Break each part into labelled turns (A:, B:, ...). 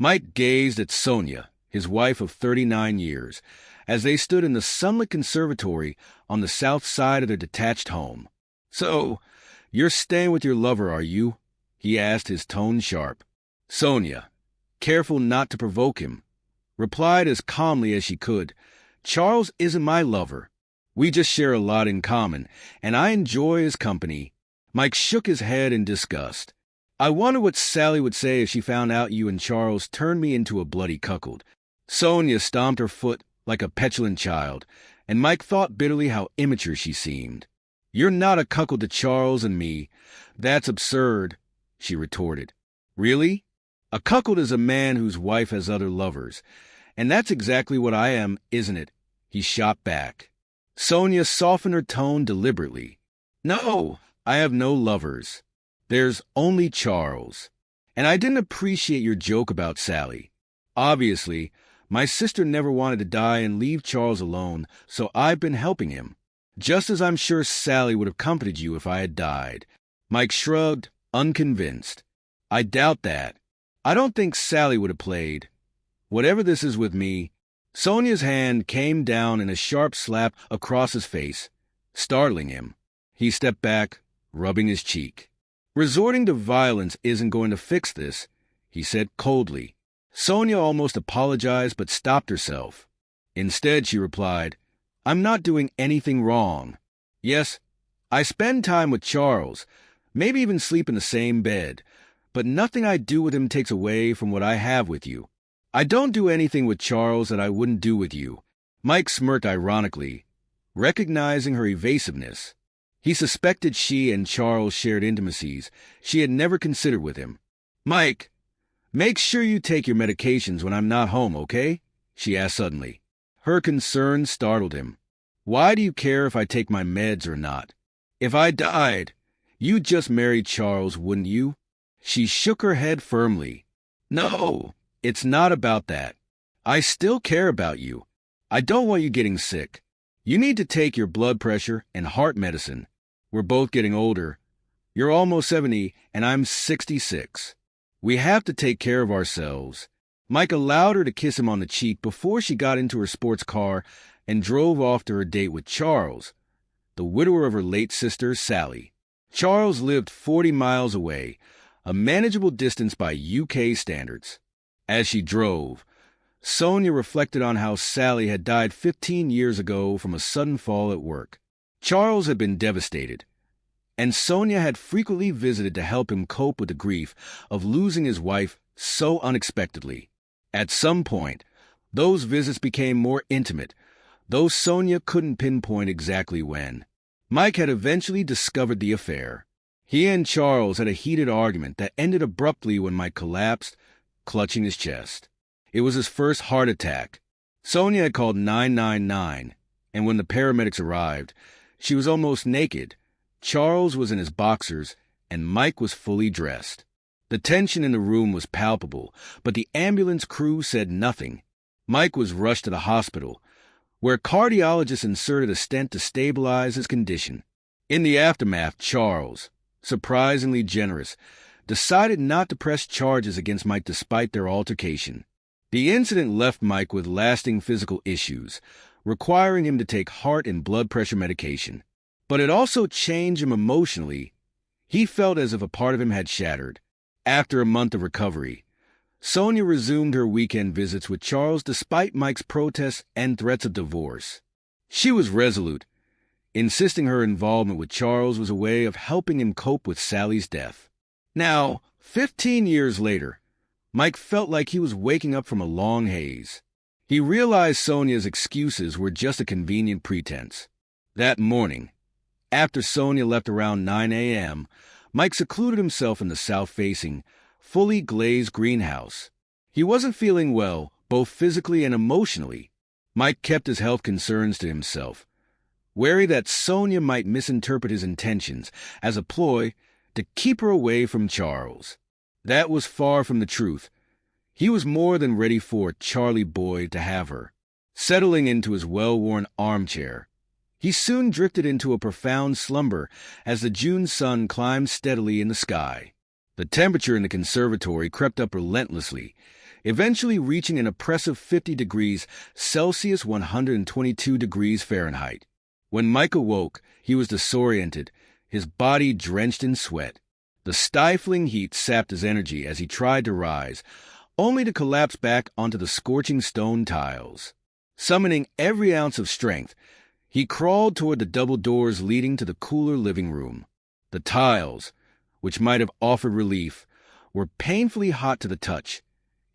A: Mike gazed at Sonia, his wife of 39 years, as they stood in the sunlit conservatory on the south side of their detached home. "So, you're staying with your lover, are you?" he asked, his tone sharp. Sonia, careful not to provoke him, replied as calmly as she could, "Charles isn't my lover. We just share a lot in common, and I enjoy his company." Mike shook his head in disgust. "I wonder what Sally would say if she found out you and Charles turned me into a bloody cuckold." Sonia stomped her foot like a petulant child, and Mike thought bitterly how immature she seemed. "You're not a cuckold to Charles and me. That's absurd," she retorted. "Really? A cuckold is a man whose wife has other lovers, and that's exactly what I am, isn't it?" he shot back. Sonia softened her tone deliberately. "No, I have no lovers. There's only Charles. And I didn't appreciate your joke about Sally. Obviously, my sister never wanted to die and leave Charles alone, so I've been helping him. Just as I'm sure Sally would have comforted you if I had died." Mike shrugged, unconvinced. "I doubt that. I don't think Sally would have played. Whatever this is with me." Sonia's hand came down in a sharp slap across his face, startling him. He stepped back, rubbing his cheek. "Resorting to violence isn't going to fix this," he said coldly. Sonia almost apologized but stopped herself. Instead, she replied, "I'm not doing anything wrong. Yes, I spend time with Charles, maybe even sleep in the same bed, but nothing I do with him takes away from what I have with you. I don't do anything with Charles that I wouldn't do with you." Mike smirked ironically, recognizing her evasiveness. He suspected she and Charles shared intimacies she had never considered with him. "Mike, make sure you take your medications when I'm not home, okay?" she asked suddenly. Her concern startled him. "Why do you care if I take my meds or not? If I died, you'd just marry Charles, wouldn't you?" She shook her head firmly. "No, it's not about that. I still care about you. I don't want you getting sick. You need to take your blood pressure and heart medicine. We're both getting older. You're almost 70, and I'm 66. We have to take care of ourselves." Mike allowed her to kiss him on the cheek before she got into her sports car and drove off to her date with Charles, the widower of her late sister, Sally. Charles lived 40 miles away, a manageable distance by UK standards. As she drove, Sonia reflected on how Sally had died 15 years ago from a sudden fall at work. Charles had been devastated, and Sonia had frequently visited to help him cope with the grief of losing his wife so unexpectedly. At some point, those visits became more intimate, though Sonia couldn't pinpoint exactly when. Mike had eventually discovered the affair. He and Charles had a heated argument that ended abruptly when Mike collapsed, clutching his chest. It was his first heart attack. Sonia had called 999, and when the paramedics arrived, she was almost naked. Charles was in his boxers, and Mike was fully dressed. The tension in the room was palpable, but the ambulance crew said nothing. Mike was rushed to the hospital, where cardiologists inserted a stent to stabilize his condition. In the aftermath, Charles, surprisingly generous, decided not to press charges against Mike despite their altercation. The incident left Mike with lasting physical issues, requiring him to take heart and blood pressure medication. But it also changed him emotionally. He felt as if a part of him had shattered. After a month of recovery, Sonia resumed her weekend visits with Charles despite Mike's protests and threats of divorce. She was resolute, insisting her involvement with Charles was a way of helping him cope with Sally's death. Now, 15 years later, Mike felt like he was waking up from a long haze. He realized Sonia's excuses were just a convenient pretense. That morning, after Sonia left around 9 a.m., Mike secluded himself in the south-facing, fully glazed greenhouse. He wasn't feeling well, both physically and emotionally. Mike kept his health concerns to himself, wary that Sonia might misinterpret his intentions as a ploy to keep her away from Charles. That was far from the truth. He was more than ready for Charlie Boyd to have her. Settling into his well-worn armchair, he soon drifted into a profound slumber as the June sun climbed steadily in the sky. The temperature in the conservatory crept up relentlessly, eventually reaching an oppressive 50 degrees Celsius, 122 degrees Fahrenheit. When Mike awoke, he was disoriented, his body drenched in sweat. The stifling heat sapped his energy as he tried to rise, only to collapse back onto the scorching stone tiles. Summoning every ounce of strength, he crawled toward the double doors leading to the cooler living room. The tiles, which might have offered relief, were painfully hot to the touch,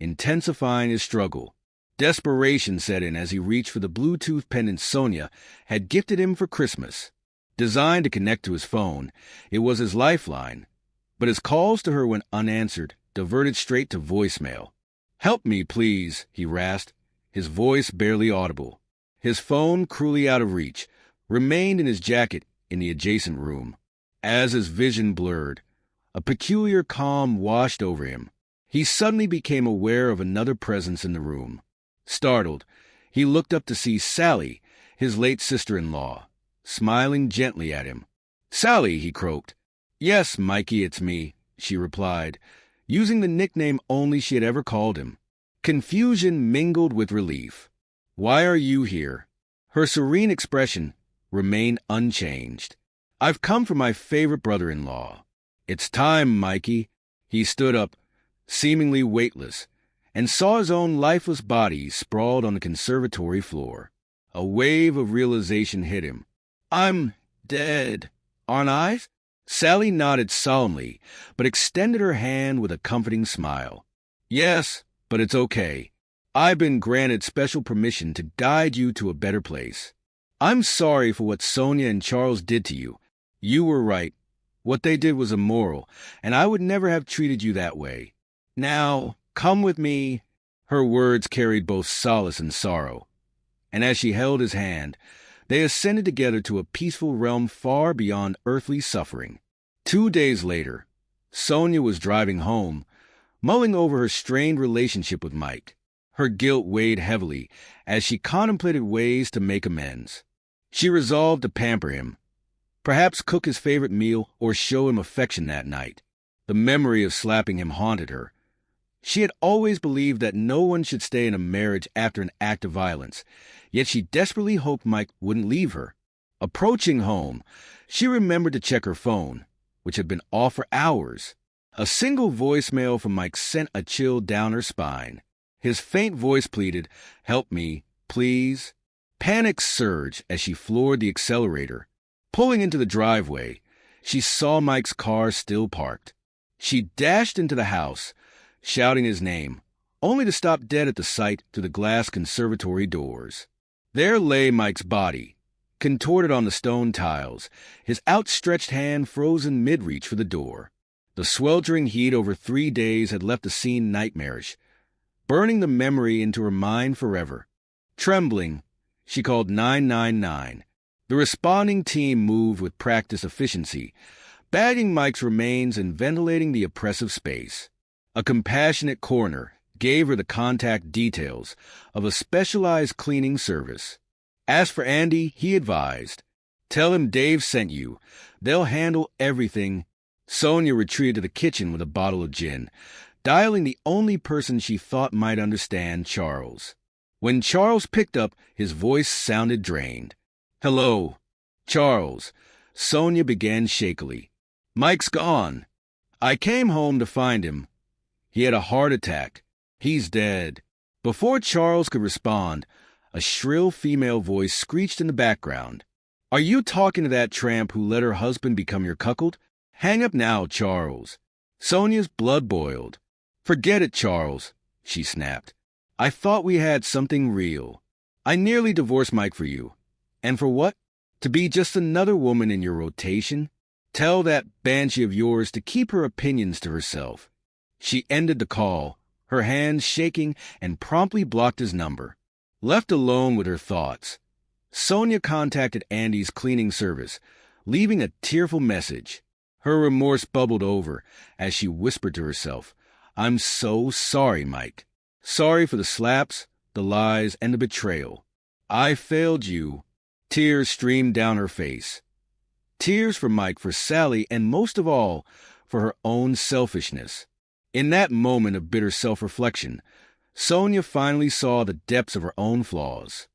A: intensifying his struggle. Desperation set in as he reached for the Bluetooth pendant Sonia had gifted him for Christmas. Designed to connect to his phone, it was his lifeline, but his calls to her went unanswered, diverted straight to voicemail. "Help me, please," he rasped, his voice barely audible. His phone, cruelly out of reach, remained in his jacket in the adjacent room. As his vision blurred, a peculiar calm washed over him. He suddenly became aware of another presence in the room. Startled, he looked up to see Sally, his late sister-in-law, smiling gently at him. "Sally," he croaked. "Yes, Mikey, it's me," she replied, using the nickname only she had ever called him. Confusion mingled with relief. "Why are you here?" Her serene expression remained unchanged. "I've come for my favorite brother-in-law." "It's time, Mikey." He stood up, seemingly weightless, and saw his own lifeless body sprawled on the conservatory floor. A wave of realization hit him. "I'm dead, aren't I?" Sally nodded solemnly, but extended her hand with a comforting smile. "Yes, but it's okay. I've been granted special permission to guide you to a better place. I'm sorry for what Sonia and Charles did to you. You were right. What they did was immoral, and I would never have treated you that way. Now, come with me." Her words carried both solace and sorrow, and as she held his hand, they ascended together to a peaceful realm far beyond earthly suffering. 2 days later, Sonia was driving home, mulling over her strained relationship with Mike. Her guilt weighed heavily as she contemplated ways to make amends. She resolved to pamper him, perhaps cook his favorite meal or show him affection that night. The memory of slapping him haunted her. She had always believed that no one should stay in a marriage after an act of violence, yet she desperately hoped Mike wouldn't leave her. Approaching home, she remembered to check her phone, which had been off for hours. A single voicemail from Mike sent a chill down her spine. His faint voice pleaded, "Help me, please." Panic surged as she floored the accelerator. Pulling into the driveway, she saw Mike's car still parked. She dashed into the house, shouting his name, only to stop dead at the sight through the glass conservatory doors. There lay Mike's body, contorted on the stone tiles, his outstretched hand frozen mid-reach for the door. The sweltering heat over 3 days had left the scene nightmarish, burning the memory into her mind forever. Trembling, she called 999. The responding team moved with practiced efficiency, bagging Mike's remains and ventilating the oppressive space. A compassionate coroner gave her the contact details of a specialized cleaning service. As for Andy, he advised, "Tell him Dave sent you. They'll handle everything." Sonia retreated to the kitchen with a bottle of gin, dialing the only person she thought might understand, Charles. When Charles picked up, his voice sounded drained. "Hello, Charles," Sonia began shakily. "Mike's gone. I came home to find him. He had a heart attack. He's dead." Before Charles could respond, a shrill female voice screeched in the background. "Are you talking to that tramp who let her husband become your cuckold? Hang up now, Charles." Sonia's blood boiled. "Forget it, Charles," she snapped. "I thought we had something real. I nearly divorced Mike for you. And for what? To be just another woman in your rotation? Tell that banshee of yours to keep her opinions to herself." She ended the call, her hands shaking, and promptly blocked his number. Left alone with her thoughts, Sonia contacted Andy's cleaning service, leaving a tearful message. Her remorse bubbled over as she whispered to herself, "I'm so sorry, Mike. Sorry for the slaps, the lies, and the betrayal. I failed you." Tears streamed down her face. Tears for Mike, for Sally, and most of all, for her own selfishness. In that moment of bitter self-reflection, Sonia finally saw the depths of her own flaws.